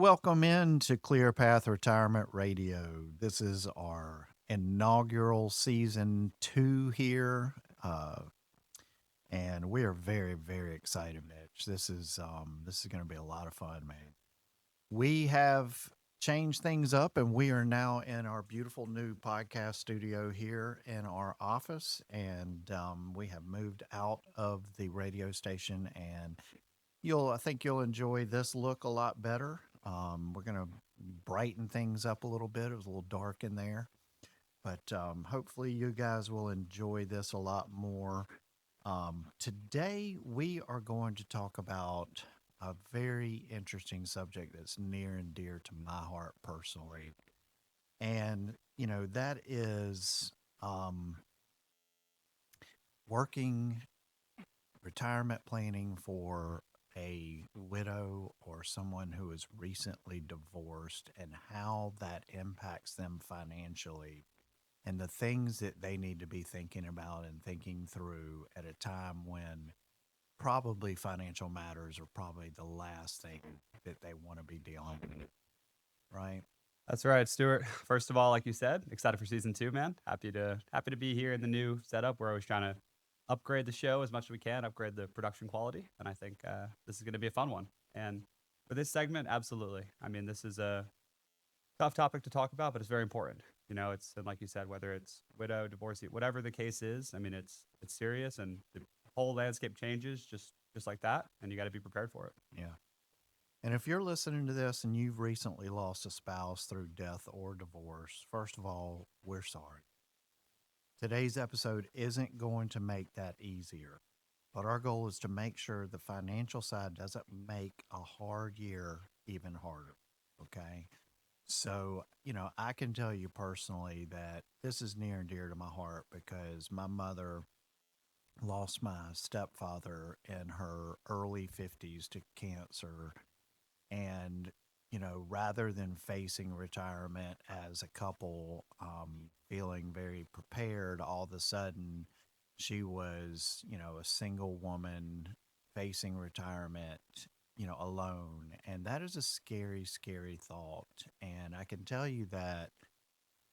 welcome in to ClearPath Retirement Radio. This is our inaugural season 2 here, and we are very, very excited, Mitch. This is going to be a lot of fun, man. We have changed things up, and we are now in our beautiful new podcast studio here in our office, and we have moved out of the radio station and I think you'll enjoy this look a lot better. We're going to brighten things up a little bit. It was a little dark in there, but hopefully you guys will enjoy this a lot more. Today, we are going to talk about a very interesting subject that's near and dear to my heart personally. And, that is working retirement planning for a widow or someone who is recently divorced and how that impacts them financially and the things that they need to be thinking about and thinking through at a time when probably financial matters are probably the last thing that they want to be dealing with, right? That's right, Stewart. First of all, like you said, excited for season 2, man. Happy to be here in the new setup. We're always trying to upgrade the show as much as we can, upgrade the production quality, and I think this is going to be a fun one. And for this segment, absolutely. I mean, this is a tough topic to talk about, but it's very important. And like you said, whether it's widow, divorcee, whatever the case is, I mean, it's serious, and the whole landscape changes just like that, and you got to be prepared for it. Yeah. And if you're listening to this and you've recently lost a spouse through death or divorce, first of all, we're sorry. Today's episode isn't going to make that easier, but our goal is to make sure the financial side doesn't make a hard year even harder. Okay. So, I can tell you personally that this is near and dear to my heart because my mother lost my stepfather in her early 50s to cancer. And, rather than facing retirement as a couple, feeling very prepared, all of a sudden she was, a single woman facing retirement, alone. And that is a scary, scary thought. And I can tell you that,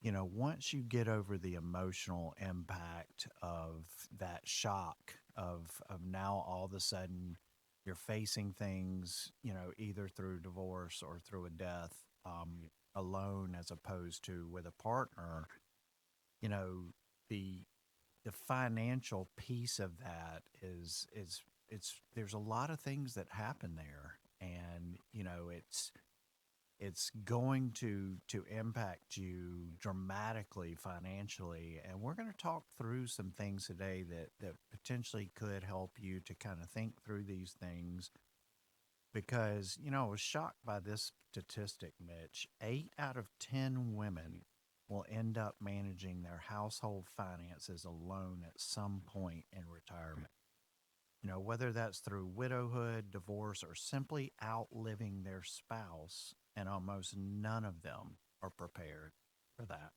once you get over the emotional impact of that shock of now all of a sudden you're facing things, either through divorce or through a death, alone as opposed to with a partner, you know, the the financial piece of that is it's there's a lot of things that happen there, and it's going to impact you dramatically financially, and we're going to talk through some things today that potentially could help you to kind of think through these things because I was shocked by this statistic, Mitch. 8 out of 10 women will end up managing their household finances alone at some point in retirement, whether that's through widowhood, divorce, or simply outliving their spouse, and almost none of them are prepared for that.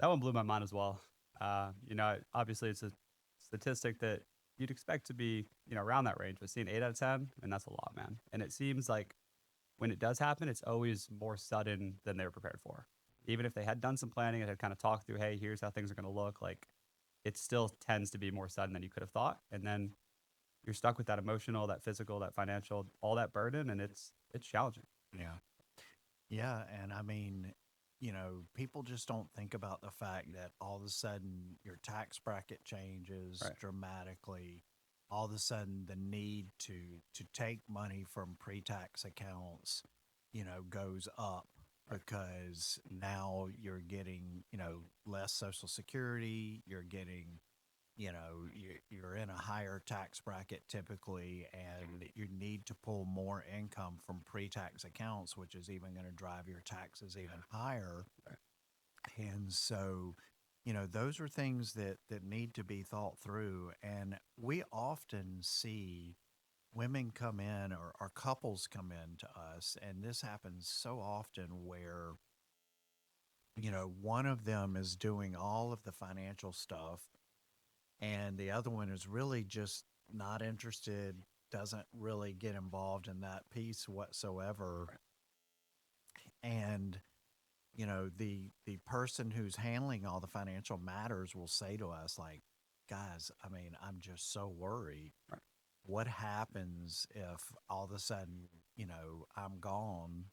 That one blew my mind as well. Obviously it's a statistic that you'd expect to be, around that range, but seeing 8 out of 10, and that's a lot, man. And it seems like when it does happen, it's always more sudden than they were prepared for. Even if they had done some planning and had kind of talked through, hey, here's how things are going to look, like it still tends to be more sudden than you could have thought. And then you're stuck with that emotional, that physical, that financial, all that burden, and it's challenging. Yeah. Yeah. And I mean, people just don't think about the fact that all of a sudden your tax bracket changes Right. dramatically. All of a sudden, the need to take money from pre-tax accounts, goes up because now you're getting, less Social Security. You're getting, you're in a higher tax bracket typically, and you need to pull more income from pre-tax accounts, which is even going to drive your taxes even higher. Right. And so, those are things that need to be thought through. And we often see women come in, or couples come in to us, and this happens so often where, one of them is doing all of the financial stuff and the other one is really just not interested, doesn't really get involved in that piece whatsoever. Right. And the person who's handling all the financial matters will say to us, like, guys, I mean, I'm just so worried. Right. What happens if all of a sudden, I'm gone?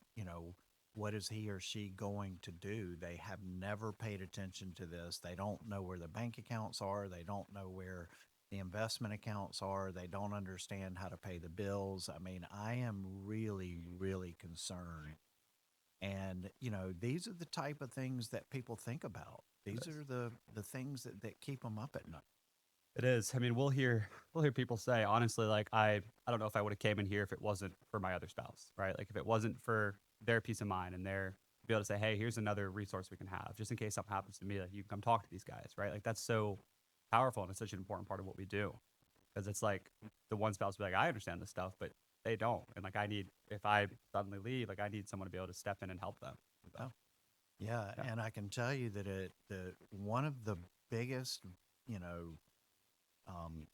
What is he or she going to do? They have never paid attention to this. They don't know where the bank accounts are. They don't know where the investment accounts are. They don't understand how to pay the bills. I mean, I am really, really concerned. And, these are the type of things that people think about. It These is. are the things that keep them up at night. It is. I mean, we'll hear people say, honestly, like I don't know if I would have came in here if it wasn't for my other spouse, right? Like if it wasn't for their peace of mind and their be able to say, hey, here's another resource we can have, just in case something happens to me, like you can come talk to these guys, right? Like that's so powerful and it's such an important part of what we do. Because it's like the one spouse will be like, I understand this stuff, but they don't. And like I need if I suddenly leave, like I need someone to be able to step in and help them. So, Oh, yeah. yeah. And I can tell you that the one of the biggest, you know, um,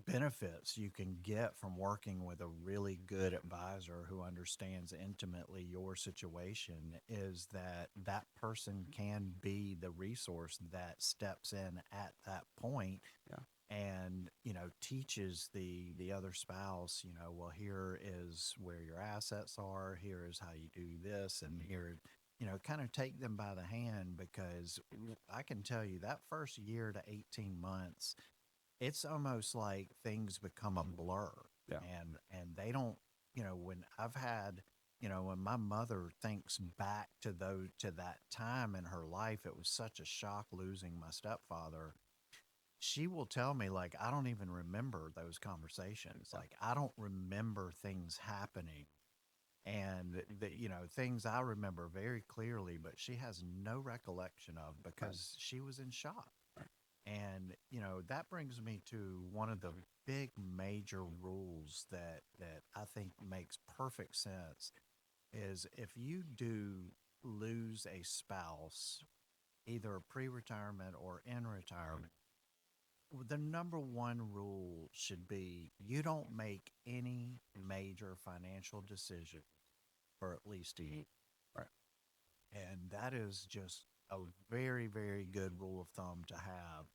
benefits you can get from working with a really good advisor who understands intimately your situation is that that person can be the resource that steps in at that point Yeah. and teaches the other spouse, well, here is where your assets are, here is how you do this, and here, kind of take them by the hand, because I can tell you that first year to 18 months, it's almost like things become a blur. Yeah. And they don't, when I've had, when my mother thinks back to that time in her life, it was such a shock losing my stepfather. She will tell me, like, I don't even remember those conversations. Yeah. Like, I don't remember things happening. And things I remember very clearly, but she has no recollection of Right. because she was in shock. Right. And that brings me to one of the big major rules that I think makes perfect sense is if you do lose a spouse, either pre-retirement or in retirement, the number one rule should be you don't make any major financial decision for at least a year. Right. And that is just a very, very good rule of thumb to have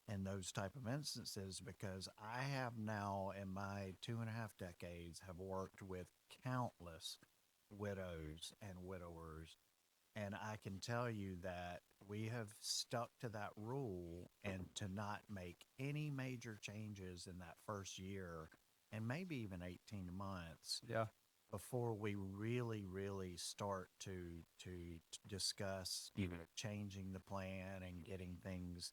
in those type of instances, because I have now in my 2.5 decades have worked with countless widows and widowers, and I can tell you that we have stuck to that rule and to not make any major changes in that first year and maybe even 18 months Yeah. before we really, really start to discuss changing the plan and getting things,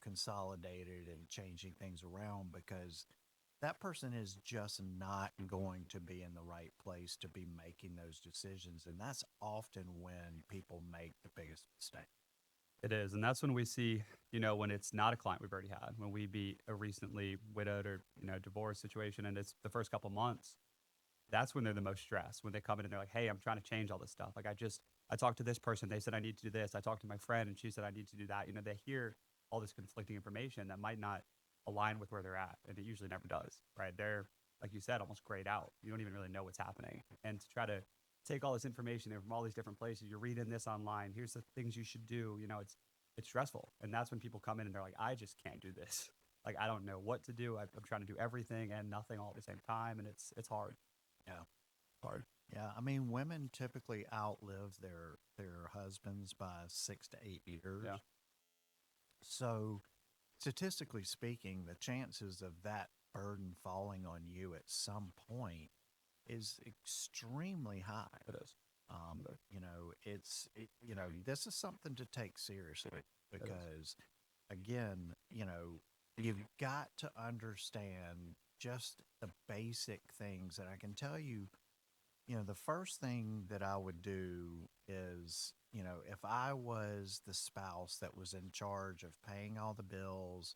consolidated and changing things around, because that person is just not going to be in the right place to be making those decisions. And that's often when people make the biggest mistake. It is. And that's when we see, when it's not a client we've already had, when we be a recently widowed or, divorced situation and it's the first couple months, that's when they're the most stressed. When they come in and they're like, hey, I'm trying to change all this stuff. Like I talked to this person. They said I need to do this. I talked to my friend and she said I need to do that. They hear all this conflicting information that might not align with where they're at. And it usually never does, right? They're, like you said, almost grayed out. You don't even really know what's happening. And to try to take all this information from all these different places, you're reading this online. Here's the things you should do. It's stressful. And that's when people come in and they're like, I just can't do this. Like, I don't know what to do. I'm trying to do everything and nothing all at the same time. And it's hard. Yeah. Hard. Yeah. I mean, women typically outlive their husbands by 6 to 8 years. Yeah. So statistically speaking, the chances of that burden falling on you at some point is extremely high. It is. This is something to take seriously, It is. because, again, you've got to understand just the basic things. And I can tell you, the first thing that I would do is, if I was the spouse that was in charge of paying all the bills,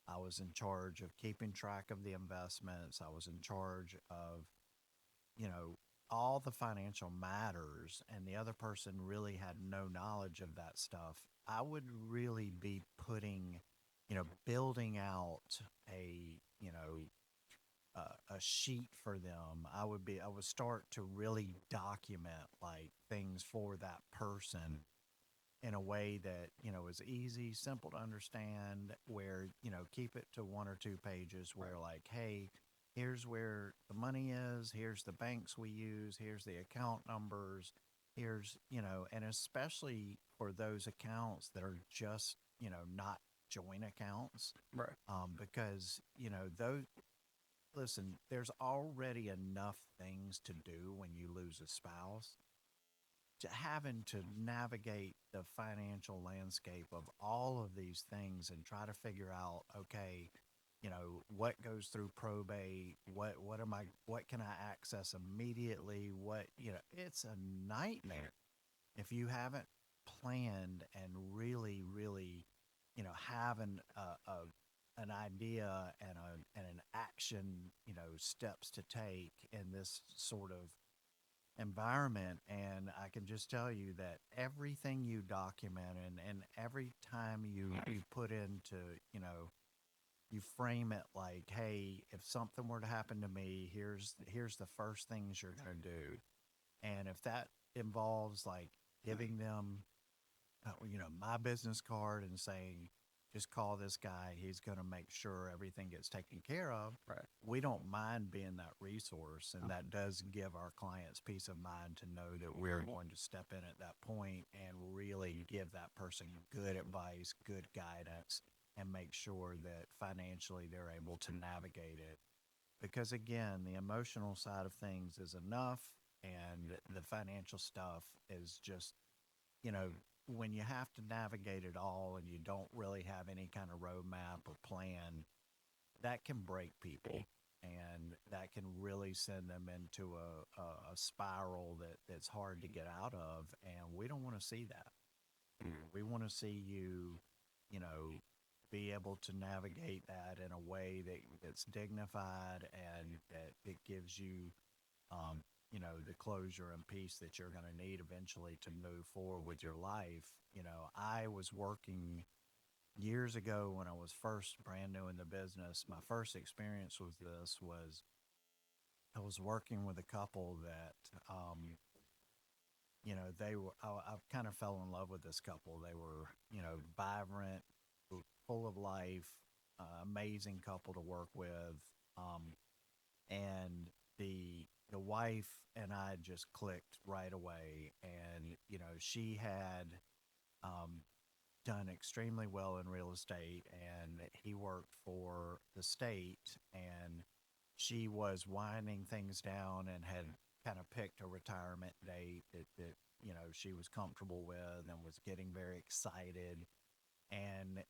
I was in charge of keeping track of the investments, I was in charge of, you know, all the financial matters, and the other person really had no knowledge of that stuff, I would really be putting, building out a, a sheet for them. I would start to really document like things for that person in a way that, is easy, simple to understand, where, keep it to 1 or 2 pages where like, hey, here's where the money is, here's the banks we use, here's the account numbers, here's, and especially for those accounts that are just, not joint accounts, Right. because, those, listen, there's already enough things to do when you lose a spouse. To having to navigate the financial landscape of all of these things and try to figure out, okay, what goes through probate, what can I access immediately, it's a nightmare if you haven't planned and really, have an idea and an action, steps to take in this sort of environment. And I can just tell you that everything you document and every time you put into, you frame it like, hey, if something were to happen to me, here's the first things you're going to do. And if that involves like giving them, my business card and saying, just call this guy, he's going to make sure everything gets taken care of. Right. We don't mind being that resource. And Uh-huh. that does give our clients peace of mind to know that we're going to step in at that point and really give that person good advice, good guidance, and make sure that financially they're able to navigate it. Because again, the emotional side of things is enough, and the financial stuff is just, you know, when you have to navigate it all and you don't really have any kind of roadmap or plan, that can break people, and that can really send them into a spiral that's hard to get out of. And we don't want to see that. We want to see you, you know, be able to navigate that in a way that's dignified and that it gives you, um, the closure and peace that you're going to need eventually to move forward with your life. I was working years ago when I was first brand new in the business. My first experience with this was I was working with a couple that, I kind of fell in love with this couple. They were, vibrant, full of life, amazing couple to work with. Um, and the wife and I just clicked right away. And, she had, um, done extremely well in real estate, and he worked for the state, and she was winding things down and had kind of picked a retirement date that she was comfortable with and was getting very excited. And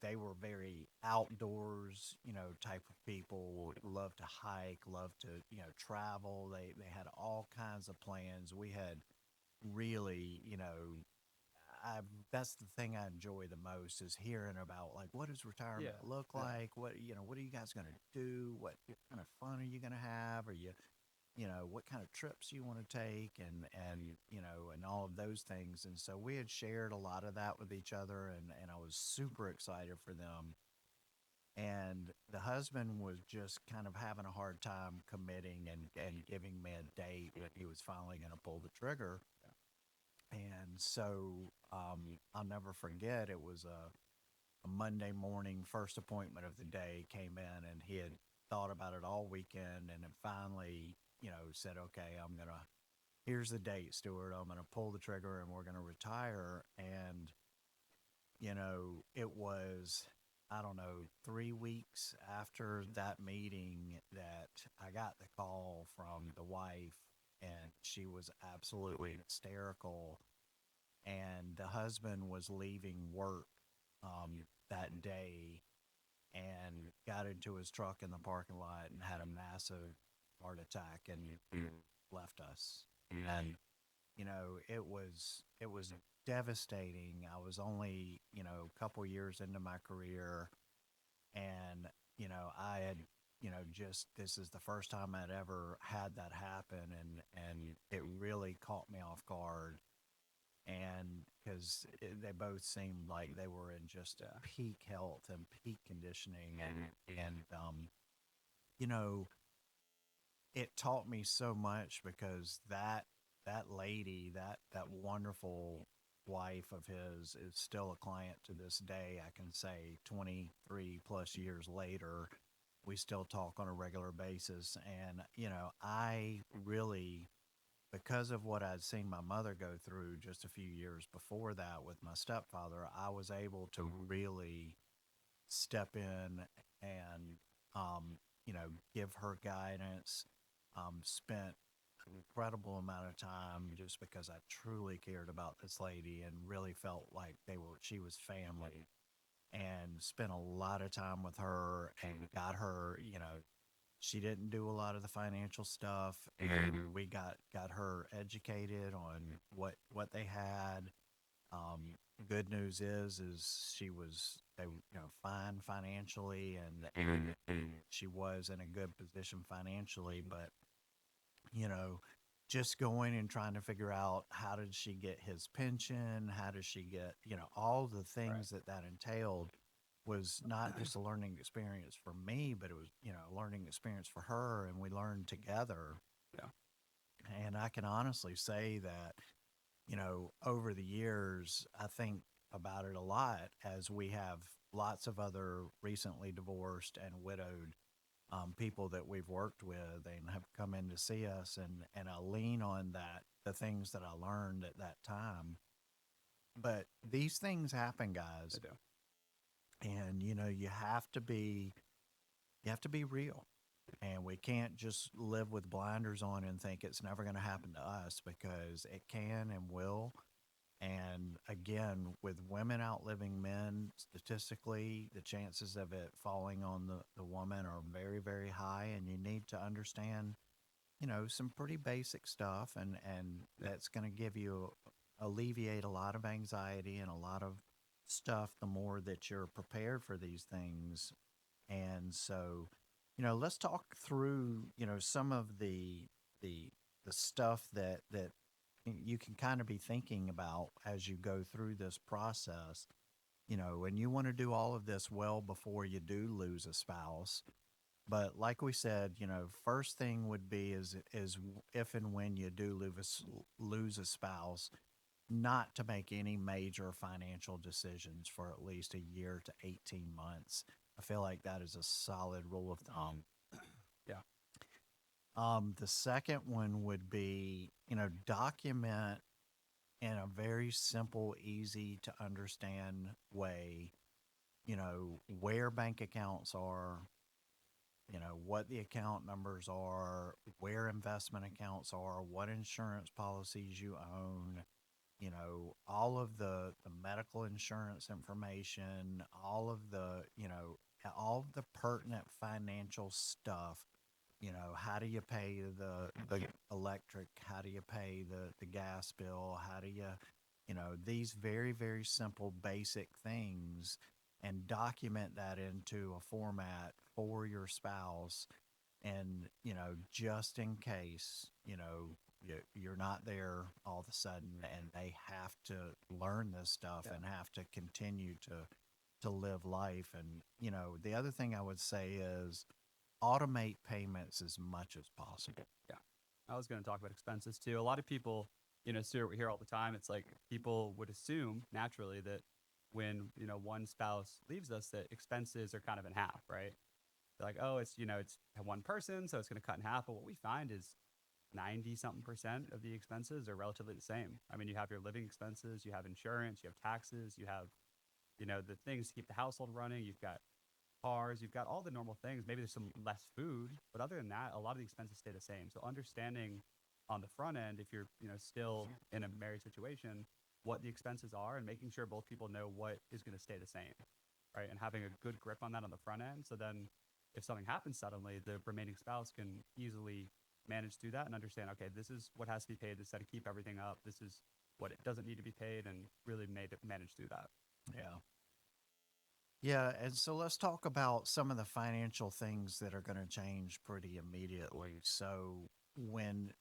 they were very outdoors, type of people, love to hike, love to travel. They had all kinds of plans. We had really, I that's the thing I enjoy the most, is hearing about like, what does retirement Yeah. look Yeah. like? What are you guys going to do? What kind of fun are you going to have? Are you, what kind of trips you want to take, and all of those things. And so we had shared a lot of that with each other, and I was super excited for them. And the husband was just kind of having a hard time committing and giving me a date when he was finally going to pull the trigger. And so, I'll never forget, it was a Monday morning, first appointment of the day came in, and he had thought about it all weekend, and then finally, said, okay, here's the date, Stewart. I'm going to pull the trigger and we're going to retire. And, it was, I don't know, 3 weeks after that meeting that I got the call from the wife, and she was absolutely hysterical. And the husband was leaving work, that day, and got into his truck in the parking lot and had a massive heart attack and left us. And it was devastating. I was only a couple years into my career, and I had just, this is the first time I'd ever had that happen, and it really caught me off guard. And because they both seemed like they were in just peak health and peak conditioning, and you know, it taught me so much because that lady, that wonderful wife of his is still a client to this day. I can say 23 plus years later, we still talk on a regular basis. And, I really, because of what I'd seen my mother go through just a few years before that with my stepfather, I was able to really step in and, give her guidance. Spent an incredible amount of time just because I truly cared about this lady and really felt like she was family, and spent a lot of time with her and got her, she didn't do a lot of the financial stuff, and we got her educated on what they had. Good news is she was, fine financially, and she was in a good position financially, but you know, just going and trying to figure out how did she get his pension, how does she get, all the Right. things that entailed was not just a learning experience for me, but it was, a learning experience for her, and we learned together. Yeah. And I can honestly say that, over the years, I think about it a lot as we have lots of other recently divorced and widowed people that we've worked with and have come in to see us, and I lean on the things that I learned at that time. But these things happen, They guys, do. and you have to be real. And we can't just live with blinders on and think it's never going to happen to us, because it can and will. And again, with women outliving men, statistically, the chances of it falling on the woman are very, very high. And you need to understand, some pretty basic stuff. And Yeah. that's going to give you, alleviate a lot of anxiety and a lot of stuff the more that you're prepared for these things. And so, let's talk through, some of the the stuff that you can kind of be thinking about as you go through this process. And you want to do all of this well before you do lose a spouse. But like we said, first thing would be is if and when you do lose a spouse, not to make any major financial decisions for at least a year to 18 months. I feel like that is a solid rule of thumb. Yeah. The second one would be, document in a very simple, easy to understand way, where bank accounts are, what the account numbers are, where investment accounts are, what insurance policies you own, all of the medical insurance information, all of the pertinent financial stuff. How do you pay the electric? How do you pay the gas bill? How do you, these very, very simple, basic things, and document that into a format for your spouse. And, just in case, you're not there all of a sudden and they have to learn this stuff Yeah. and have to continue to live life. And, the other thing I would say is automate payments as much as possible. Yeah. I was going to talk about expenses too. A lot of people, Stuart, we hear all the time. It's like people would assume naturally that when, one spouse leaves us, that expenses are kind of in half, right? They're like, oh, it's one person, so it's going to cut in half. But what we find is 90 something percent of the expenses are relatively the same. I mean, you have your living expenses, you have insurance, you have taxes, you have, the things to keep the household running. You've got cars, you've got all the normal things. Maybe there's some less food, but other than that, a lot of the expenses stay the same. So understanding on the front end, if you're, still in a married situation, what the expenses are and making sure both people know what is going to stay the same, right? And having a good grip on that on the front end. So then if something happens suddenly, the remaining spouse can easily manage through that and understand, okay, this is what has to be paid. This is how to keep everything up. This is what it doesn't need to be paid, and really manage through that. Yeah. Yeah, and so let's talk about some of the financial things that are going to change pretty immediately. So when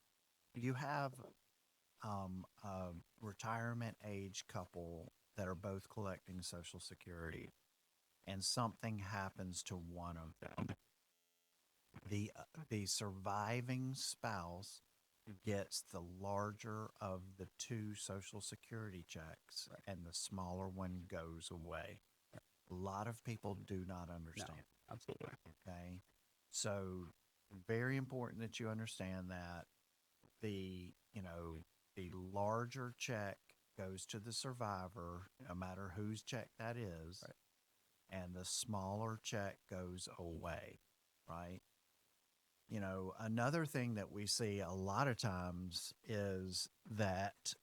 you have a retirement age couple that are both collecting Social Security, and something happens to one of them, the surviving spouse gets the larger of the two Social Security checks, Right. and the smaller one goes away. A lot of people do not No, understand. absolutely. Okay, so very important that you understand that the the larger check goes to the survivor, no matter whose check that is, Right. and the smaller check goes away, right? Another thing that we see a lot of times is that,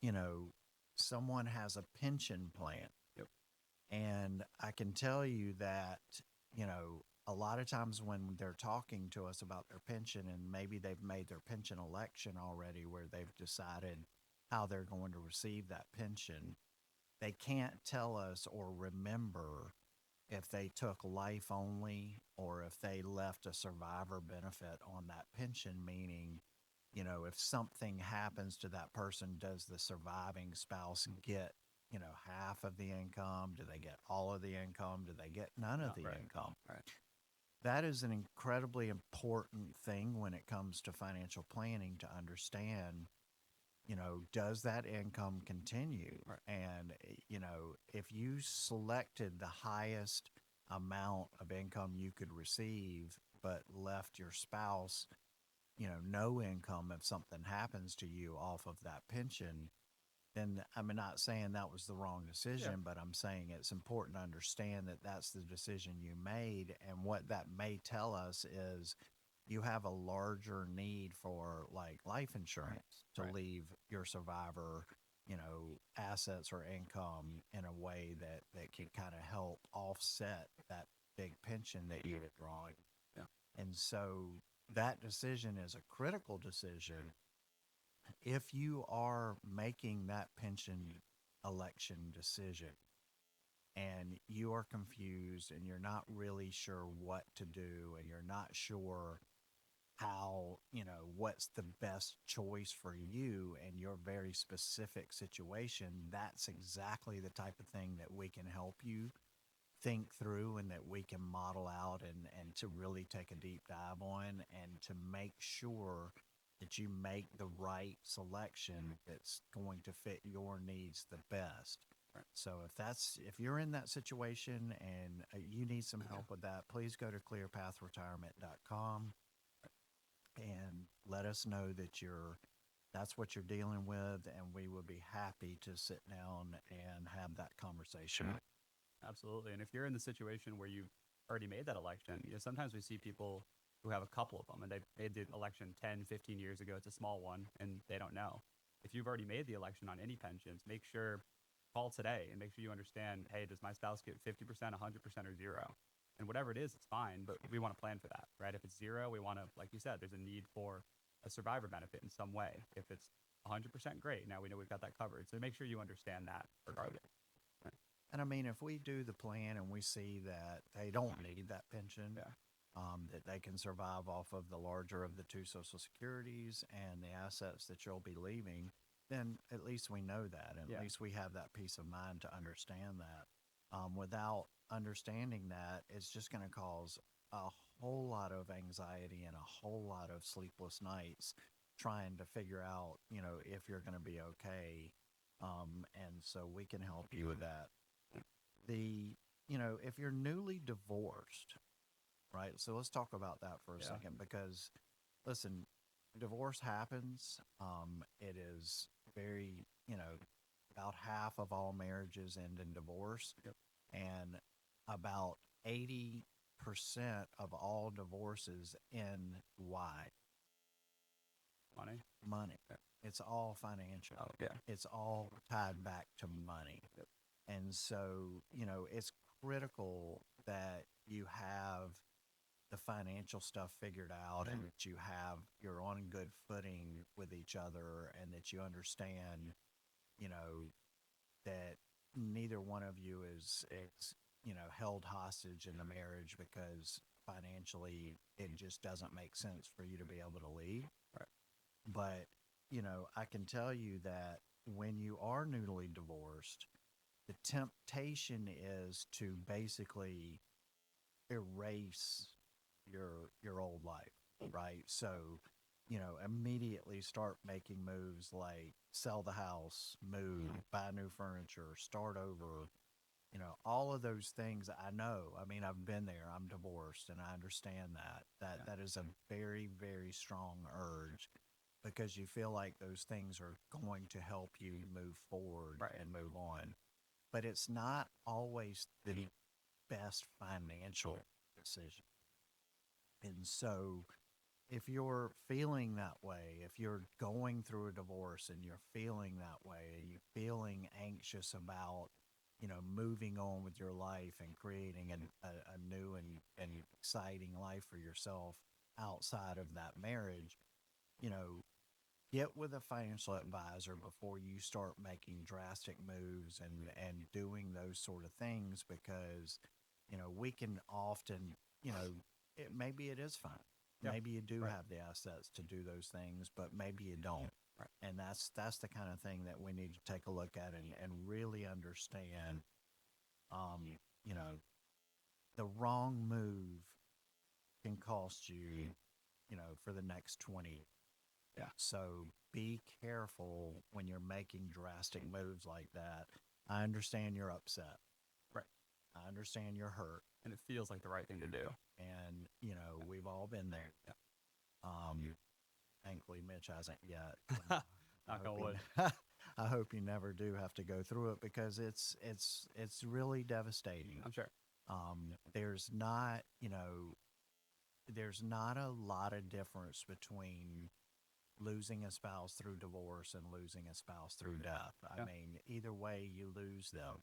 you know, someone has a pension plan. Yep. And I can tell you that, a lot of times when they're talking to us about their pension, and maybe they've made their pension election already where they've decided how they're going to receive that pension, they can't tell us or remember if they took life only or if they left a survivor benefit on that pension, meaning, if something happens to that person, does the surviving spouse get, half of the income? Do they get all of the income? Do they get none of the Right. income? Right. That is an incredibly important thing when it comes to financial planning to understand, does that income continue? Right. And, if you selected the highest amount of income you could receive, but left your spouse, no income if something happens to you off of that pension, then I'm not saying that was the wrong decision, Yeah. but I'm saying it's important to understand that that's the decision you made. And what that may tell us is you have a larger need for like life insurance to Right. leave your survivor, assets or income in a way that can kind of help offset that big pension that you're drawing. Yeah. And so that decision is a critical decision if you are making that pension election decision and you are confused and you're not really sure what to do and you're not sure how, what's the best choice for you and your very specific situation, that's exactly the type of thing that we can help you think through and that we can model out and to really take a deep dive on and to make sure that you make the right selection that's going to fit your needs the best. Right. So if you're in that situation and you need some help with that, please go to clearpathretirement.com and let us know that that's what you're dealing with, and we will be happy to sit down and have that conversation. Absolutely. And if you're in the situation where you've already made that election, sometimes we see people who have a couple of them and they made the election 10, 15 years ago. It's a small one and they don't know. If you've already made the election on any pensions, make sure, call today and make sure you understand, hey, does my spouse get 50%, 100%, or zero? And whatever it is, it's fine, but we want to plan for that, right? If it's zero, we want to, like you said, there's a need for a survivor benefit in some way. If it's 100%, great. Now we know we've got that covered. So make sure you understand that regardless. Right. And I mean, if we do the plan and we see that they don't need that pension, Yeah. that they can survive off of the larger of the two Social Securities and the assets that you'll be leaving, then at least we know that. And Yeah. at least we have that peace of mind to understand that. Without understanding that, it's just going to cause a whole lot of anxiety and a whole lot of sleepless nights trying to figure out, if you're going to be okay. And so we can help you with that. If you're newly divorced, right? So let's talk about that for a Yeah. second because, listen, divorce happens. It is very, about half of all marriages end in divorce. Yep. And about 80% of all divorces end why? Money. Money. Yeah. It's all financial. Oh, yeah. It's all tied back to money. Yep. And so, it's critical that you have the financial stuff figured out and that you're on good footing with each other and that you understand, that neither one of you is held hostage in the marriage because financially it just doesn't make sense for you to be able to leave. Right. But, I can tell you that when you are newly divorced, the temptation is to basically erase your old life, right? So, immediately start making moves like sell the house, move, buy new furniture, start over, all of those things. I know. I mean, I've been there. I'm divorced, and I understand that. That is a very, very strong urge because you feel like those things are going to help you move forward Right. and move on. But it's not always the best financial decision. And so if you're feeling that way, if you're going through a divorce and you're feeling that way, and you're feeling anxious about, moving on with your life and creating a new and exciting life for yourself outside of that marriage, you know, get with a financial advisor before you start making drastic moves and doing those sort of things because, we can often, maybe it is fine. Yeah. Maybe you do Right. have the assets to do those things, but maybe you don't. Right. And that's the kind of thing that we need to take a look at and really understand. Um, you know, the wrong move can cost you, for the next 20. Yeah. So be careful when you're making drastic moves like that. I understand you're upset. Right. I understand you're hurt. And it feels like the right thing to do. And, we've all been there. Yeah. Thankfully, Mitch hasn't yet. Knock on wood. I hope you never do have to go through it because it's really devastating. I'm sure. There's not, there's not a lot of difference between losing a spouse through divorce and losing a spouse through death. I mean, either way, you lose them.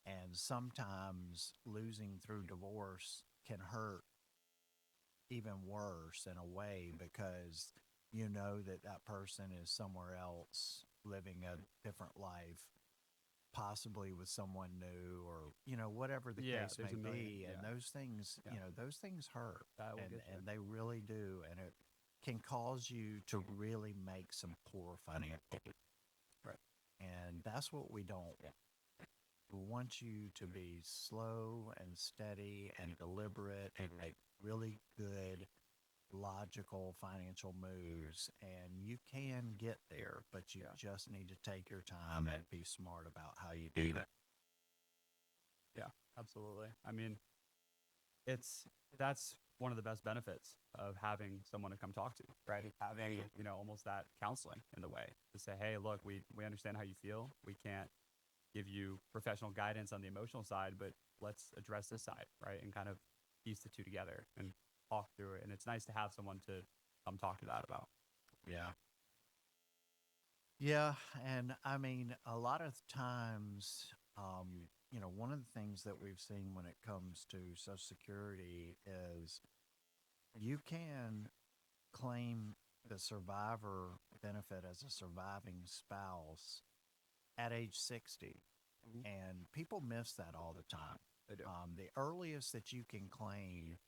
And sometimes losing through divorce can hurt even worse in a way because you know that person is somewhere else living a different life, possibly with someone new or, whatever the case there's may a million. be. And those things, those things hurt. That will get you. And they really do. And it can cause you to really make some poor financial. Right. And that's what we don't want. We want you to be slow and steady and deliberate and make really good, logical financial moves. And you can get there, but you just need to take your time and be smart about how you do that. Yeah, absolutely. I mean, that's one of the best benefits of having someone to come talk to, right? Having, almost that counseling in the way to say, hey, look, we understand how you feel. We can't give you professional guidance on the emotional side, but let's address this side, right? And kind of piece the two together and talk through it. And it's nice to have someone to come talk to that about. Yeah. Yeah. And I mean, a lot of times, one of the things that we've seen when it comes to Social Security is you can claim the survivor benefit as a surviving spouse at age 60. Mm-hmm. And people miss that all the time. They do. The earliest that you can claim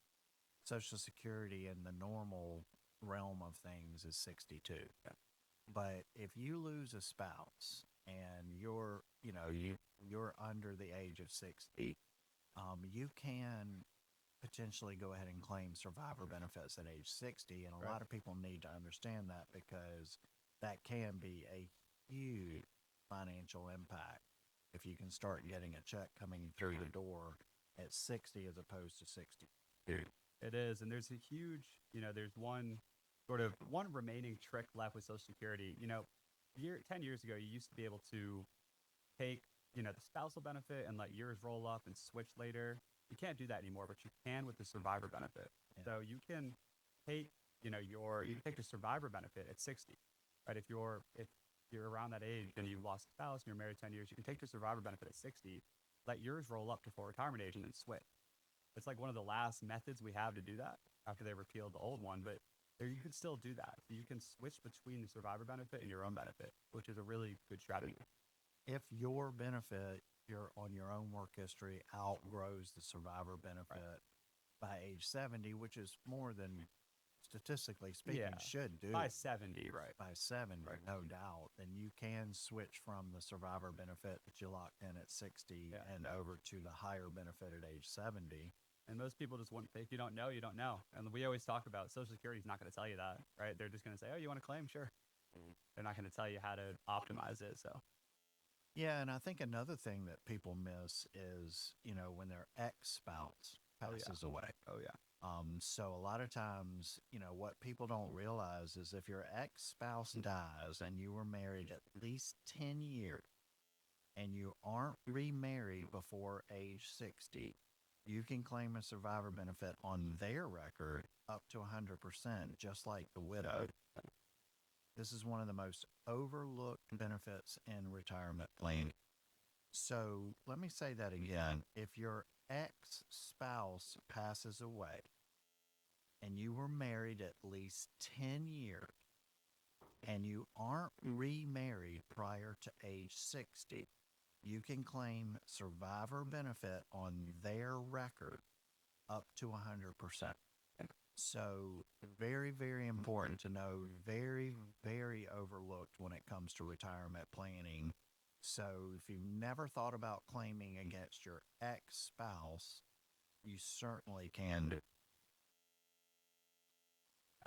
Social Security in the normal realm of things is 62. Yeah. But if you lose a spouse and you're under the age of 60, you can potentially go ahead and claim survivor benefits at age 60. And a lot of people need to understand that because that can be a huge financial impact if you can start getting a check coming through the door at 60 as opposed to 62. It is. And there's a huge, there's one remaining trick left with Social Security. 10 years ago, you used to be able to take, the spousal benefit and let yours roll up and switch later. You can't do that anymore, but you can with the survivor benefit. Yeah. So you can take, you can take the survivor benefit at 60, right? If you're around that age and you've lost a spouse and you're married 10 years, you can take the survivor benefit at 60, let yours roll up to full retirement age and then switch. It's like one of the last methods we have to do that after they repealed the old one, but you can still do that. So you can switch between the survivor benefit and your own benefit, which is a really good strategy. If your benefit, on your own work history, outgrows the survivor benefit by age 70, which is more than statistically speaking should do. By 70, right. By 70, no doubt. Then you can switch from the survivor benefit that you locked in at 60 and over to the higher benefit at age 70. And most people just want, if you don't know, you don't know. And we always talk about Social Security is not going to tell you that, right? They're just going to say, oh, you want to claim? Sure. They're not going to tell you how to optimize it. So, Yeah, and I think another thing that people miss is, when their ex-spouse passes away. oh, yeah. So a lot of times, what people don't realize is if your ex-spouse dies and you were married at least 10 years and you aren't remarried before age 60, you can claim a survivor benefit on their record up to 100%, just like the widow. This is one of the most overlooked benefits in retirement planning. So let me say that again. If your ex spouse passes away and you were married at least 10 years and you aren't remarried prior to age 60, you can claim survivor benefit on their record up to 100%. So, very, very important to know, very, very overlooked when it comes to retirement planning. So, if you've never thought about claiming against your ex spouse, you certainly can do.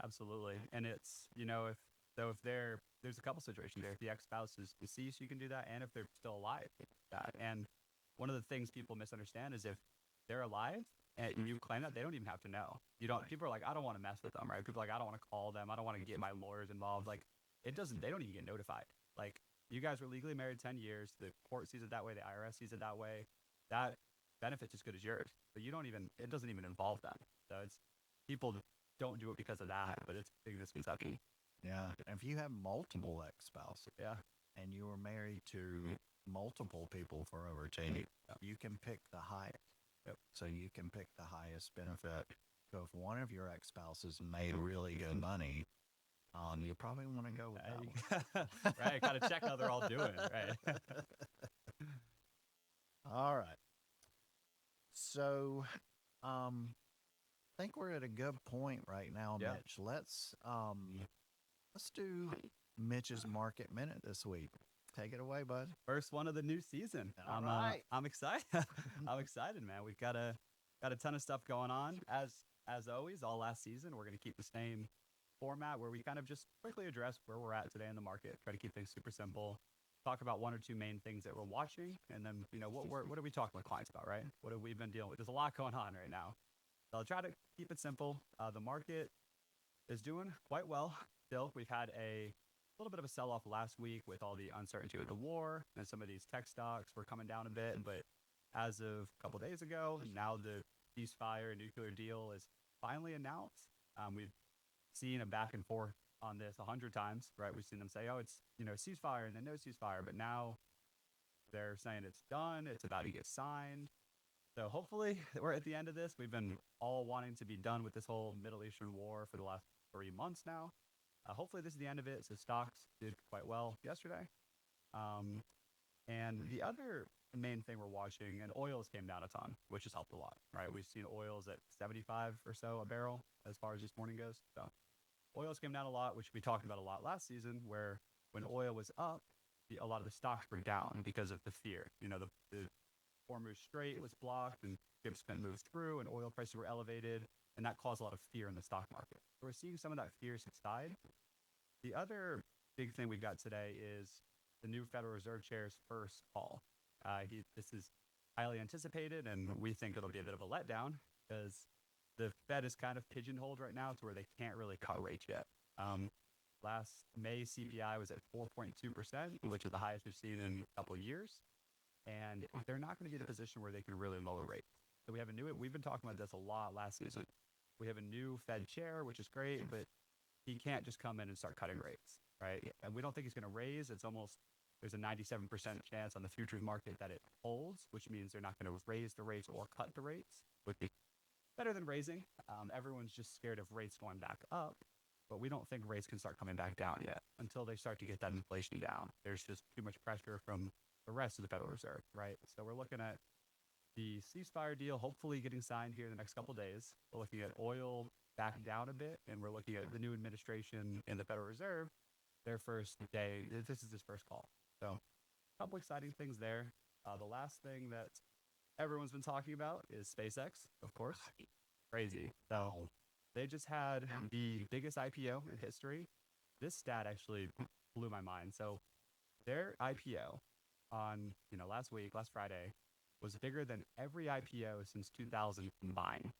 Absolutely. And it's, if there's a couple situations there. If the ex-spouse is deceased, you can do that. And if they're still alive, that. And one of the things people misunderstand is if they're alive and you claim that, they don't even have to know. You don't, people are like, I don't want to mess with them, right? People are like, I don't want to call them. I don't want to get my lawyers involved. Like, they don't even get notified. Like, you guys were legally married 10 years. The court sees it that way. The IRS sees it that way. That benefit's as good as yours. But it doesn't even involve them. So people don't do it because of that, but it's a big misconception. Yeah. And if you have multiple ex spouses, Yeah. and you were married to multiple people for over 10 years, you can pick the highest. Yep. So you can pick the highest benefit. So if one of your ex spouses made really good money, you probably want to go with that one. Right. Got to check how they're all doing. Right. All right. So, I think we're at a good point right now, Yeah. Mitch. Let's do Mitch's Market Minute this week. Take it away, bud. First one of the new season. All right. I'm excited. I'm excited, man. We've got a ton of stuff going on. As always, all last season, we're going to keep the same format where we kind of just quickly address where we're at today in the market. Try to keep things super simple. Talk about one or two main things that we're watching, and then what are we talking with clients about, right? What have we been dealing with? There's a lot going on right now. So I'll try to keep it simple. The market is doing quite well still. We've had a little bit of a sell-off last week with all the uncertainty with the war, and some of these tech stocks were coming down a bit. But as of a couple days ago, now the ceasefire nuclear deal is finally announced. We've seen a back and forth on this 100 times, right? We've seen them say, oh, it's, ceasefire and then no ceasefire. But now they're saying it's done. It's about to get signed. So hopefully we're at the end of this. We've been all wanting to be done with this whole Middle Eastern war for the last 3 months now. Hopefully this is the end of it. So stocks did quite well yesterday. And the other main thing we're watching, and oils came down a ton, which has helped a lot, right? We've seen oils at 75 or so a barrel as far as this morning goes. So oils came down a lot, which we talked about a lot last season, where when oil was up, a lot of the stocks were down because of the fear. The Hormuz Strait was blocked and ships couldn't move through, and oil prices were elevated, and that caused a lot of fear in the stock market. So we're seeing some of that fear subside. The other big thing we've got today is the new Federal Reserve Chair's first call. This is highly anticipated, and we think it'll be a bit of a letdown because the Fed is kind of pigeonholed right now to where they can't really cut rates yet. Last May, CPI was at 4.2%, which is the highest we've seen in a couple of years. And they're not going to be in a position where they can really lower rates. So we've been talking about this a lot last season. We have a new Fed chair, which is great, but he can't just come in and start cutting rates, right? And we don't think he's going to raise. There's a 97% chance on the futures market that it holds, which means they're not going to raise the rates or cut the rates, which is better than raising. Everyone's just scared of rates going back up, but we don't think rates can start coming back down yet until they start to get that inflation down. There's just too much pressure from the rest of the Federal Reserve, right? So we're looking at the ceasefire deal hopefully getting signed here in the next couple of days. We're looking at oil back down a bit, and we're looking at the new administration in the Federal Reserve, their first day. This is his first call. So a couple exciting things there. The last thing that everyone's been talking about is SpaceX, of course. Crazy. So they just had the biggest IPO in history. This stat actually blew my mind. So their IPO on, last week, last Friday, was bigger than every IPO since 2000 combined,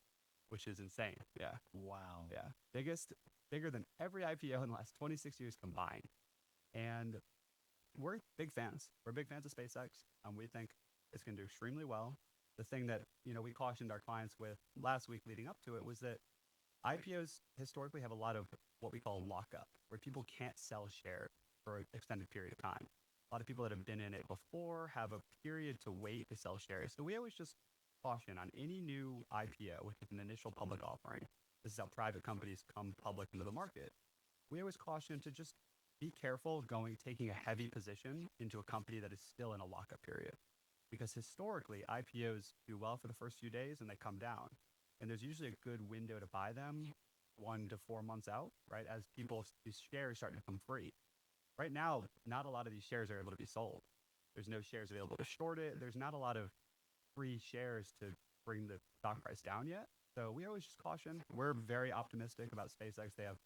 which is insane. Yeah. Wow. Yeah. Bigger than every IPO in the last 26 years combined. And we're big fans. We're big fans of SpaceX. We think it's going to do extremely well. The thing that, we cautioned our clients with last week leading up to it was that IPOs historically have a lot of what we call lockup, where people can't sell shares for an extended period of time. A lot of people that have been in it before have a period to wait to sell shares. So we always just caution on any new IPO with an initial public offering. This is how private companies come public into the market. We always caution to just be careful taking a heavy position into a company that is still in a lockup period. Because historically, IPOs do well for the first few days and they come down. And there's usually a good window to buy them 1 to 4 months out, right? As these shares start to come free. Right now, not a lot of these shares are able to be sold. There's no shares available to short it. There's not a lot of free shares to bring the stock price down yet. So we always just caution. We're very optimistic about SpaceX. They have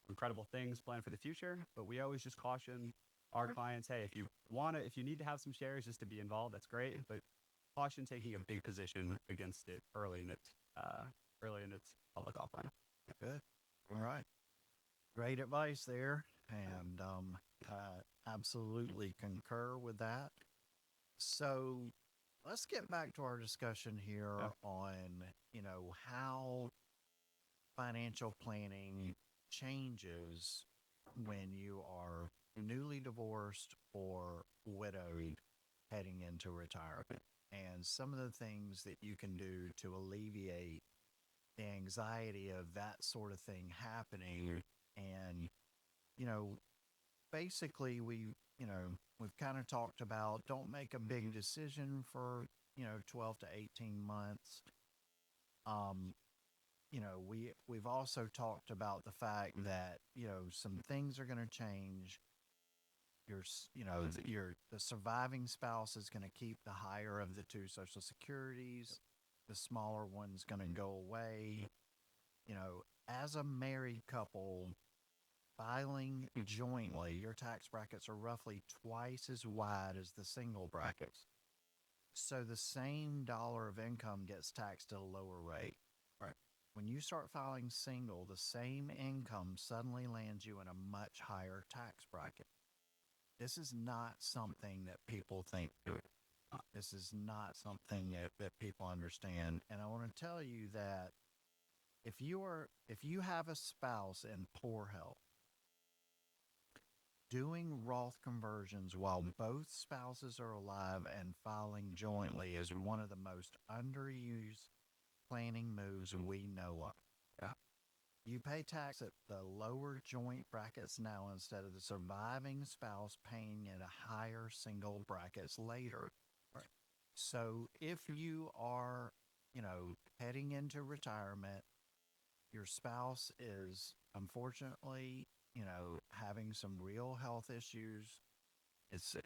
incredible things planned for the future, but we always just caution our clients, hey, if you need to have some shares just to be involved, that's great, but caution taking a big position against it early in its public offering. Good. All right. Great advice there. And I absolutely concur with that. So let's get back to our discussion here on, how financial planning changes when you are newly divorced or widowed heading into retirement, and some of the things that you can do to alleviate the anxiety of that sort of thing happening. And, you know, basically we've kind of talked about don't make a big decision for, 12 to 18 months. We've also talked about the fact that, some things are going to change. The surviving spouse is going to keep the higher of the two social securities. The smaller one's going to go away. As a married couple, filing jointly, your tax brackets are roughly twice as wide as the single brackets. So the same dollar of income gets taxed at a lower rate. Right. When you start filing single, the same income suddenly lands you in a much higher tax bracket. This is not something that people think through. This is not something that people understand. And I want to tell you that if you have a spouse in poor health, doing Roth conversions while both spouses are alive and filing jointly is one of the most underused planning moves we know of. Yeah. You pay tax at the lower joint brackets now instead of the surviving spouse paying at a higher single brackets later. Right. So if you are, heading into retirement, your spouse is unfortunately, having some real health issues. It's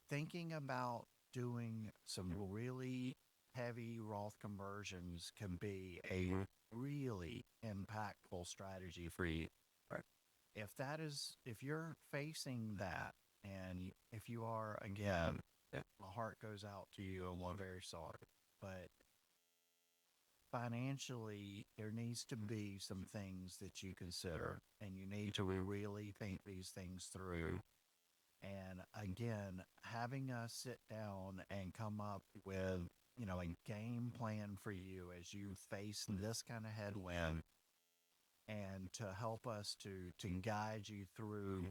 thinking about doing some really heavy Roth conversions can be a really impactful strategy for you. Right. If you're facing that, and if you are, again, my heart goes out to you and we're very sorry. But financially, there needs to be some things that you consider, and you need to really think these things through. And again, having us sit down and come up with, a game plan for you as you face this kind of headwind, and to help us to guide you through,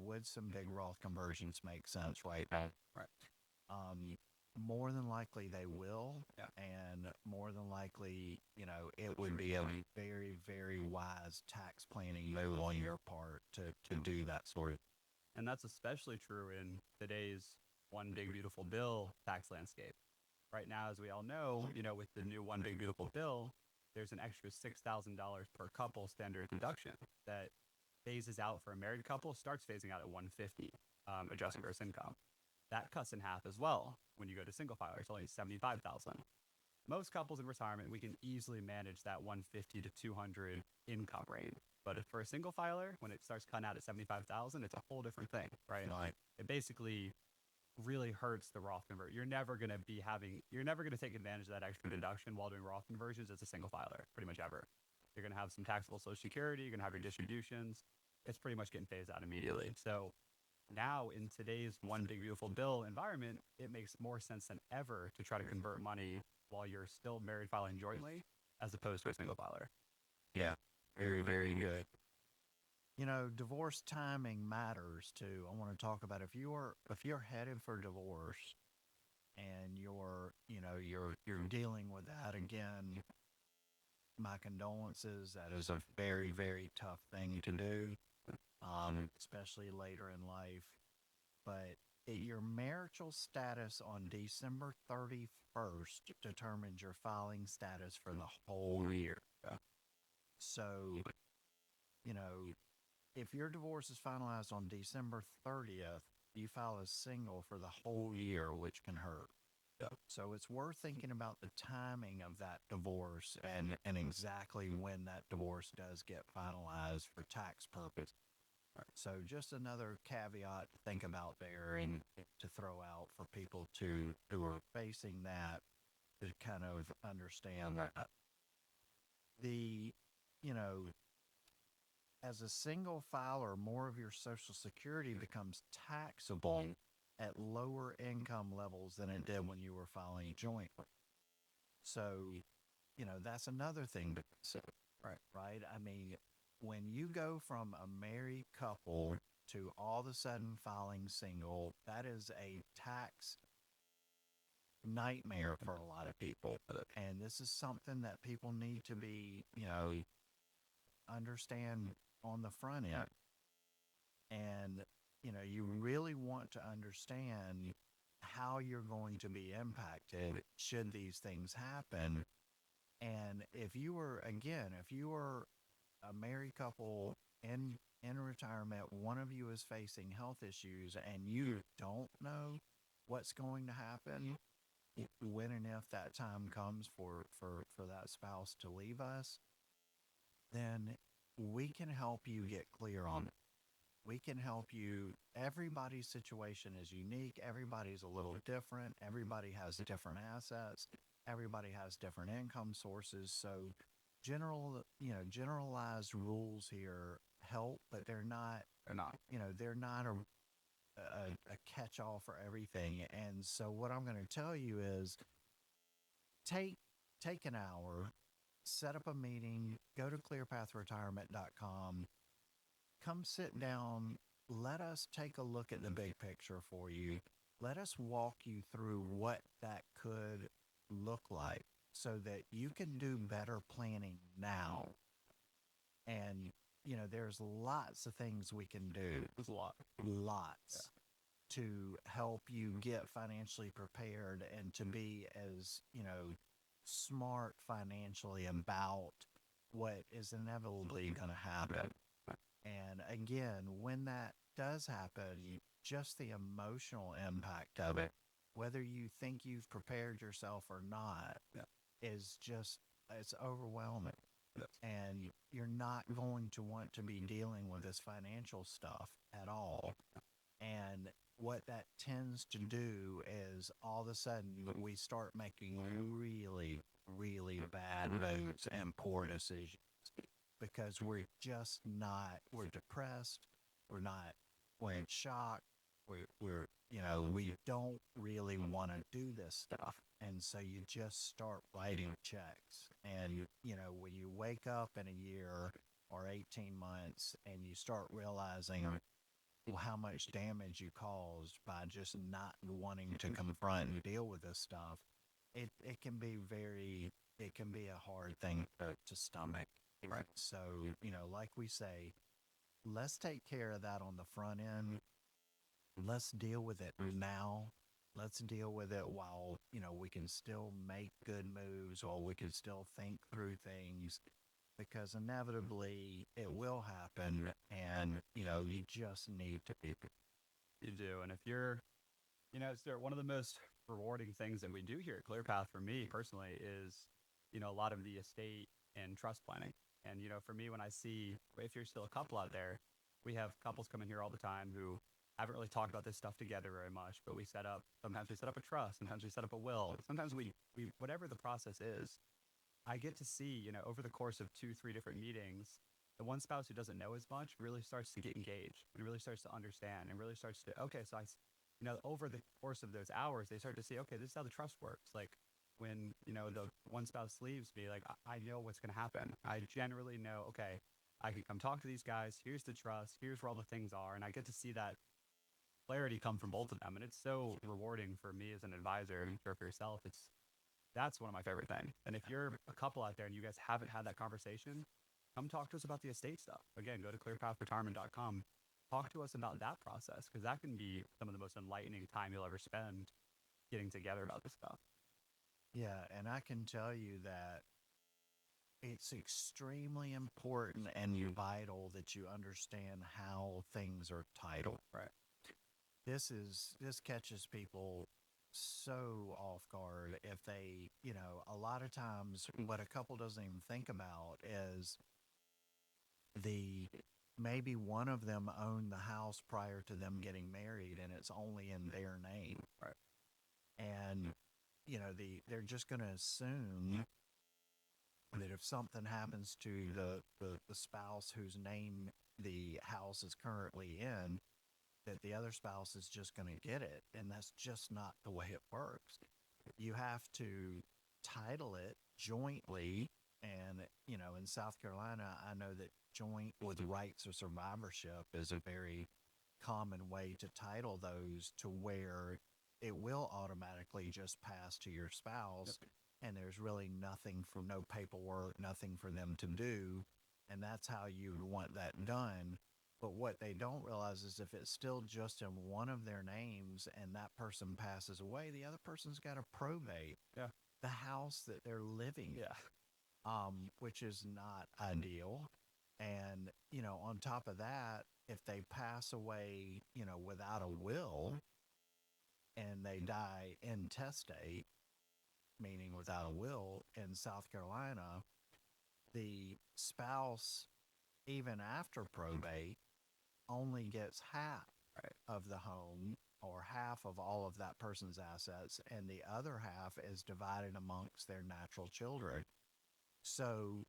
would some big Roth conversions make sense right now? Right. More than likely they will. Yeah. And more than likely, it would be a very, very wise tax planning move on your part to do that sort of. And that's especially true in today's one big beautiful bill tax landscape. Right now, as we all know, with the new one big beautiful bill, there's an extra $6,000 per couple standard deduction that phases out for a married couple, starts phasing out at 150, adjusting gross income. that cuts in half as well. When you go to single filer, it's only 75,000. Most couples in retirement, we can easily manage that 150 to 200 income range. But if for a single filer, when it starts cutting out at 75,000, it's a whole different thing, right? It basically really hurts the Roth convert. You're never going to take advantage of that extra deduction while doing Roth conversions as a single filer, pretty much ever. You're going to have some taxable Social Security. You're going to have your distributions. It's pretty much getting phased out immediately. So now in today's one big beautiful bill environment, it makes more sense than ever to try to convert money while you're still married filing jointly as opposed to a single filer. Yeah, very, very good. You know, divorce timing matters too. I want to talk about if you're headed for divorce and you're dealing with that again, my condolences. That is a very, very tough thing to do, especially later in life. But your marital status on December 31st determines your filing status for the whole year. So, you know, if your divorce is finalized on December 30th, you file as single for the whole year, which can hurt. So it's worth thinking about the timing of that divorce and exactly when that divorce does get finalized for tax purpose. So just another caveat to think about there and to throw out for people who are facing that to kind of understand that as a single filer, more of your Social Security becomes taxable at lower income levels than it did when you were filing jointly. So, that's another thing to consider, right? I mean, when you go from a married couple to all of a sudden filing single, that is a tax nightmare for a lot of people. And this is something that people need to be, understand on the front end. And, you really want to understand how you're going to be impacted should these things happen. And if you were a married couple in retirement, one of you is facing health issues and you don't know what's going to happen when and if that time comes for that spouse to leave us, then we can help you get clear on it. We can help you. Everybody's situation is unique. Everybody's a little different. Everybody has different assets. Everybody has different income sources. So generalized rules here help, but they're not a catch-all for everything. And so what I'm going to tell you is take an hour, set up a meeting, go to clearpathretirement.com, come sit down, let us take a look at the big picture for you. Let us walk you through what that could look like so that you can do better planning now. And, there's lots of things we can do. There's a lot. Lots. To help you get financially prepared and to be as, smart financially about what is inevitably going to happen. And again, when that does happen, just the emotional impact of it, whether you think you've prepared yourself or not, is just, it's overwhelming. And you're not going to want to be dealing with this financial stuff at all. And what that tends to do is all of a sudden we start making really, really bad moves and poor decisions because we're depressed, we're in shock, we don't really want to do this stuff. And so you just start writing checks. And, when you wake up in a year or 18 months and you start realizing how much damage you caused by just not wanting to confront and deal with this stuff, it can be a hard thing to stomach. Right. So, like we say, let's take care of that on the front end. Let's deal with it now. Let's deal with it while, we can still make good moves, while we can still think through things, because inevitably it will happen, and, you just need to be. You do. And if you're You know, Stuart, one of the most rewarding things that we do here at ClearPath for me personally is, a lot of the estate and trust planning. And, for me, when I see, if you're still a couple out there, we have couples coming here all the time who haven't really talked about this stuff together very much, but sometimes we set up a trust, sometimes we set up a will, sometimes we whatever the process is, I get to see, over the course of 2, 3 different meetings, the one spouse who doesn't know as much really starts to get engaged and really starts to understand and really starts to, okay, so over the course of those hours, they start to see, okay, this is how the trust works. Like when, the one spouse leaves me, like I know what's going to happen. I generally know, okay, I can come talk to these guys. Here's the trust. Here's where all the things are. And I get to see that clarity come from both of them. And it's so rewarding for me as an advisor. I'm sure for yourself, that's one of my favorite things. And if you're a couple out there and you guys haven't had that conversation, come talk to us about the estate stuff. Again, go to clearpathretirement.com. Talk to us about that process, because that can be some of the most enlightening time you'll ever spend getting together about this stuff. Yeah, and I can tell you that it's extremely important and vital that you understand how things are titled. Right. This catches people so off guard if they, a lot of times what a couple doesn't even think about is maybe one of them owned the house prior to them getting married and it's only in their name. Right. And, they're just going to assume that if something happens to the spouse whose name the house is currently in, that the other spouse is just going to get it. And that's just not the way it works. You have to title it jointly. And, in South Carolina, I know that joint with rights of survivorship is a very common way to title those to where it will automatically just pass to your spouse. Yep. And there's really no paperwork, nothing for them to do. And that's how you would want that done. But what they don't realize is if it's still just in one of their names and that person passes away, the other person's got to probate the house that they're living in, which is not ideal. And, on top of that, if they pass away, without a will and they die intestate, meaning without a will in South Carolina, the spouse, even after probate, only gets half of the home or half of all of that person's assets, and the other half is divided amongst their natural children. So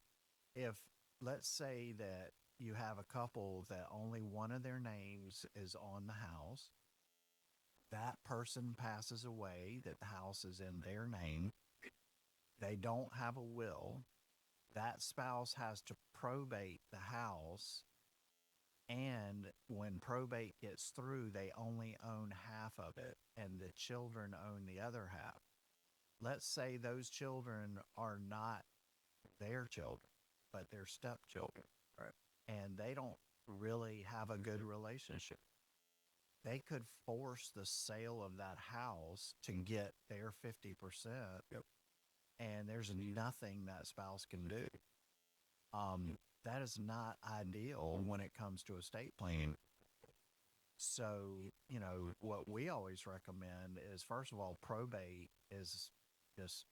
if, let's say that you have a couple that only one of their names is on the house, that person passes away, that the house is in their name, they don't have a will, that spouse has to probate the house. And when probate gets through, they only own half of it, and the children own the other half. Let's say those children are not their children, but they're stepchildren, Right. and they don't really have a good relationship. They could force the sale of that house to get their 50%, and there's nothing that spouse can do. That is not ideal when it comes to estate planning. So, what we always recommend is, first of all, probate is just,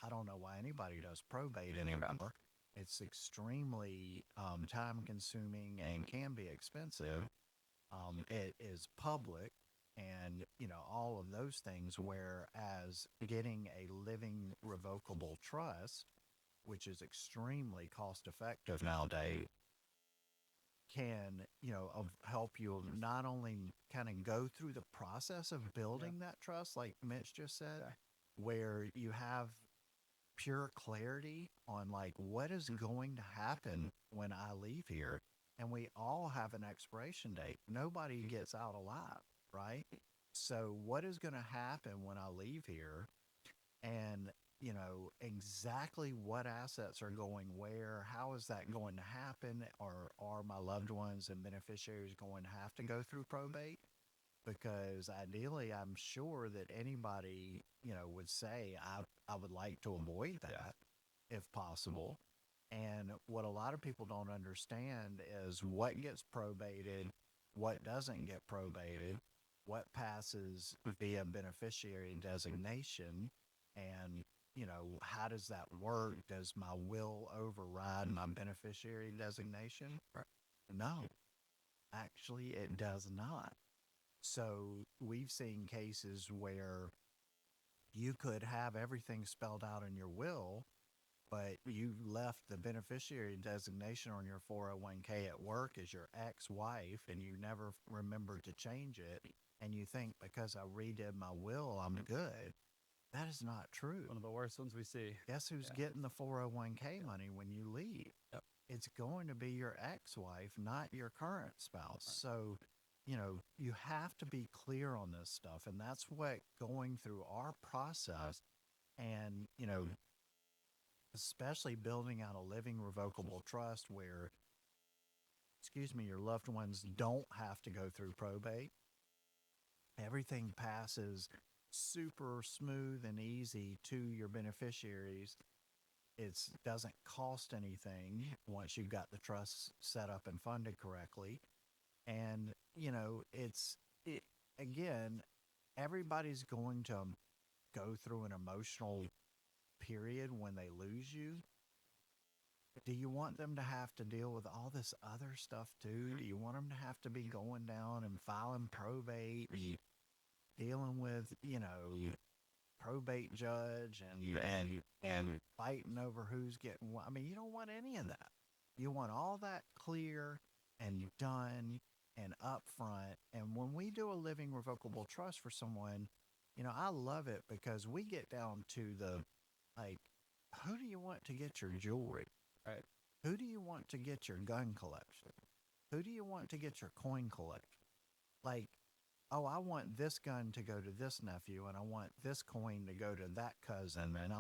I don't know why anybody does probate anymore. It's extremely time consuming and can be expensive. It is public and, all of those things, whereas getting a living revocable trust, which is extremely cost effective nowadays, can, help you not only kind of go through the process of building that trust, like Mitch just said, where you have pure clarity on like what is going to happen when I leave here. And we all have an expiration date. Nobody gets out alive, right? So what is going to happen when I leave here? And, exactly what assets are going where, how is that going to happen? Or are my loved ones and beneficiaries going to have to go through probate? Because ideally, I'm sure that anybody, would say, I would like to avoid that if possible. And what a lot of people don't understand is what gets probated, what doesn't get probated, what passes via beneficiary designation, and how does that work? Does my will override my beneficiary designation? No, actually it does not. So we've seen cases where you could have everything spelled out in your will, but you left the beneficiary designation on your 401k at work as your ex-wife, and you never remembered to change it, and you think because I redid my will, I'm good. That is not true. One of the worst ones we see. Guess who's getting the 401k money when you leave? Yep. It's going to be your ex-wife, not your current spouse. So, you have to be clear on this stuff. And that's what going through our process and, especially building out a living revocable trust where, your loved ones don't have to go through probate. Everything passes super smooth and easy to your beneficiaries. It doesn't cost anything once you've got the trust set up and funded correctly. And, again, everybody's going to go through an emotional period when they lose you. Do you want them to have to deal with all this other stuff too? Do you want them to have to be going down and filing probate, dealing with, probate judge and fighting over who's getting what? I mean, you don't want any of that. You want all that clear and done and upfront. And when we do a living revocable trust for someone, I love it because we get down to the, like, who do you want to get your jewelry? Right. Who do you want to get your gun collection? Who do you want to get your coin collection? Like, oh, I want this gun to go to this nephew, and I want this coin to go to that cousin, and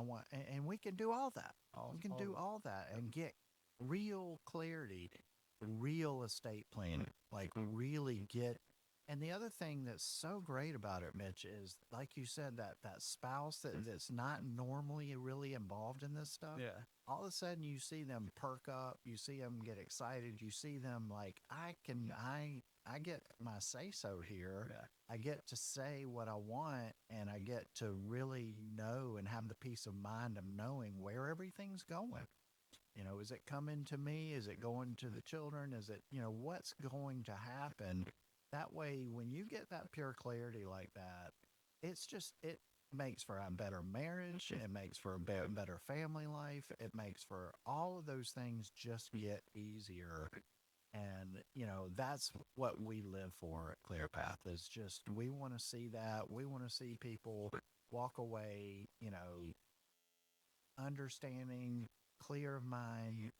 and we can do all that. We can do all that and get real clarity, real estate planning, like really get. And the other thing that's so great about it, Mitch, is like you said, that spouse that's not normally really involved in this stuff. Yeah. All of a sudden you see them perk up, you see them get excited, you see them like, I get my say-so here. Yeah. I get to say what I want, and I get to really know and have the peace of mind of knowing where everything's going. Is it coming to me? Is it going to the children? Is it, what's going to happen? That way, when you get that pure clarity like that, it makes for a better marriage. It makes for a better family life. It makes for all of those things just get easier. And, that's what we live for at ClearPath is just, we want to see that. We want to see people walk away, understanding, clear of mind,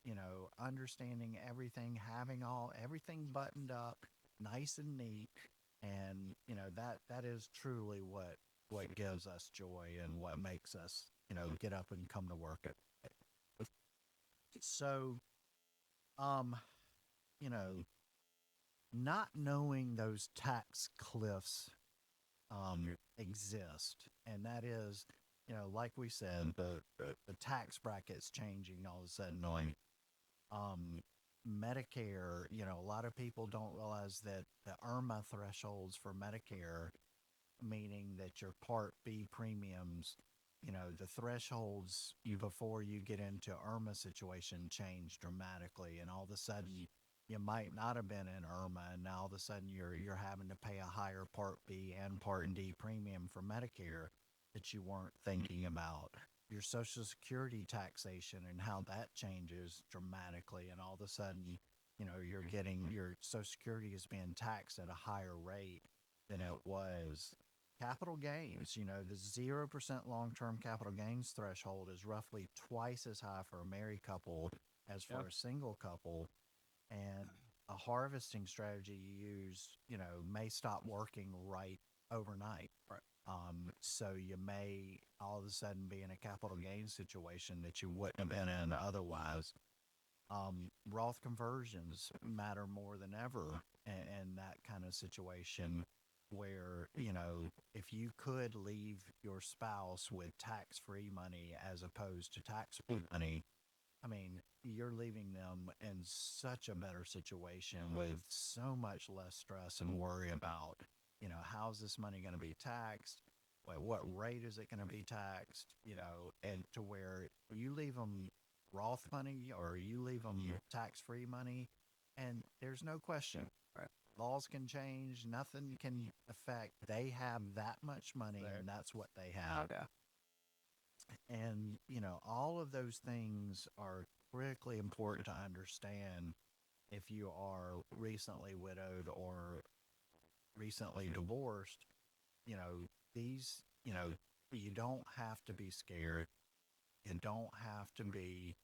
understanding everything, having everything buttoned up, nice and neat. And, that is truly what gives us joy and what makes us, get up and come to work. So, not knowing those tax cliffs exist, and that is, like we said, the tax bracket's changing all of a sudden on Medicare. A lot of people don't realize that the IRMAA thresholds for Medicare, meaning that your Part B premiums, the thresholds before you get into IRMAA situation change dramatically, and all of a sudden you might not have been in IRMAA, and now all of a sudden you're having to pay a higher Part B and Part D premium for Medicare that you weren't thinking about. Your Social Security taxation and how that changes dramatically, and all of a sudden, you're getting your Social Security is being taxed at a higher rate than it was. Capital gains, the 0% long-term capital gains threshold is roughly twice as high for a married couple as for a single couple. And a harvesting strategy you use, may stop working right overnight. Right. So you may all of a sudden be in a capital gains situation that you wouldn't have been in otherwise. Roth conversions matter more than ever in that kind of situation where, if you could leave your spouse with tax-free money as opposed to taxable money, I mean, you're leaving them in such a better situation with so much less stress and worry about, how's this money going to be taxed? What rate is it going to be taxed? And to where you leave them Roth money or you leave them tax-free money, and there's no question. Right. Laws can change. Nothing can affect. They have that much money, There. and that's what they have. Yeah. And, all of those things are critically important to understand if you are recently widowed or recently divorced. These, you don't have to be scared. You don't have to be,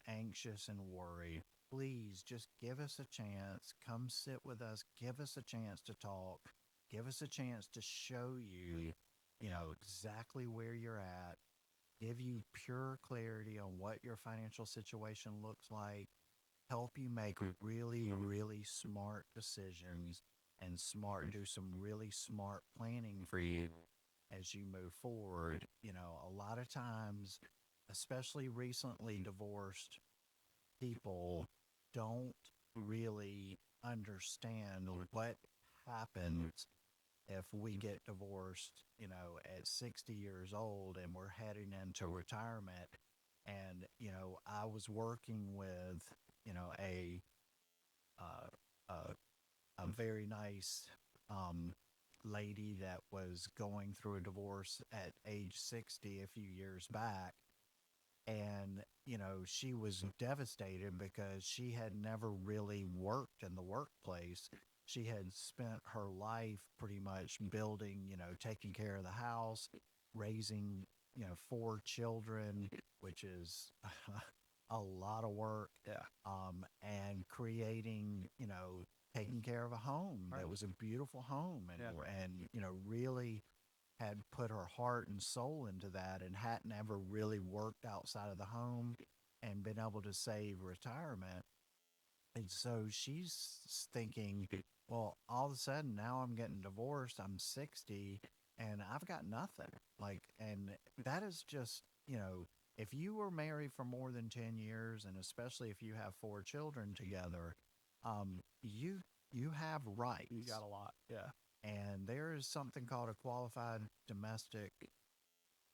anxious and worried. Please just give us a chance. Come sit with us. Give us a chance to talk. Give us a chance to show you, exactly where you're at. Give you pure clarity on what your financial situation looks like. Help you make really, really smart decisions and do some really smart planning for you as you move forward. A lot of times, especially recently divorced people, don't really understand what happens if we get divorced, at 60 years old and we're heading into retirement. And, I was working with, a very nice lady that was going through a divorce at age 60 a few years back. And, she was devastated because she had never really worked in the workplace. She had spent her life pretty much building, taking care of the house, raising, 4 children, which is a lot of work. Yeah. And creating, taking care of a home Right. that was a beautiful home, and Yeah. really had put her heart and soul into that, and hadn't ever really worked outside of the home and been able to save retirement. And so she's thinking, well, all of a sudden now I'm getting divorced. I'm 60 and I've got nothing. And that is just, if you were married for more than 10 years, and especially if you have 4 children together, you have rights. You got a lot. Yeah. And there is something called a qualified domestic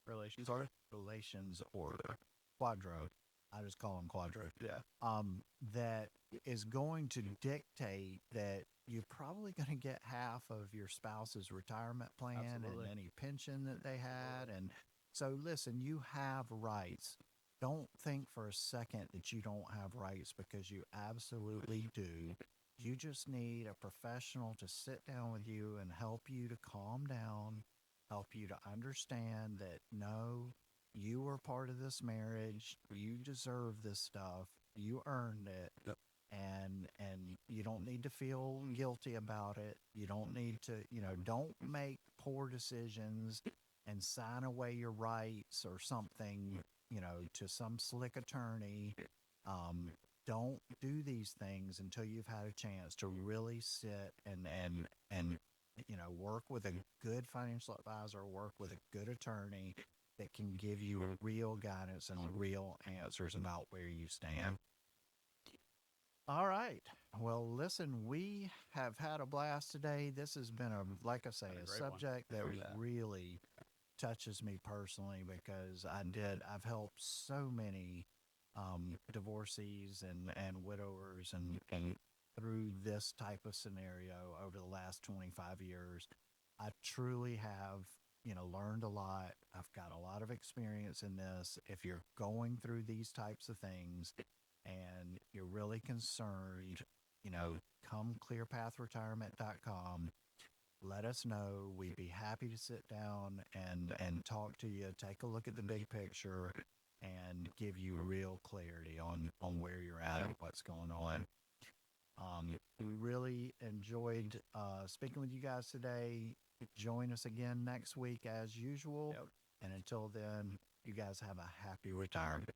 Relations order. relations order, QDRO. I just call them QDRO. Yeah. That is going to dictate that you're probably going to get half of your spouse's retirement plan Absolutely. and any pension that they had. And so, listen, you have rights. Don't think for a second that you don't have rights, because you absolutely do. You just need a professional to sit down with you and help you to calm down, help you to understand that no, you were part of this marriage. You deserve this stuff. You earned it. Yep. And you don't need to feel guilty about it. You don't need to, don't make poor decisions and sign away your rights or something, to some slick attorney. Don't do these things until you've had a chance to really sit and work with a good financial advisor, work with a good attorney that can give you real guidance and real answers about where you stand. All right. Well, listen, we have had a blast today. This has been like I say, Been a a great one. subject that Yeah. really touches me personally, because I've helped so many divorcees and widowers and through this type of scenario over the last 25 years. I truly have, learned a lot. I've got a lot of experience in this. If you're going through these types of things and you're really concerned, come clearpathretirement.com. Let us know. We'd be happy to sit down and talk to you, take a look at the big picture, and give you real clarity on where you're at and what's going on. We really enjoyed speaking with you guys today. Join us again next week as usual. Yep. And until then, you guys have a happy retirement.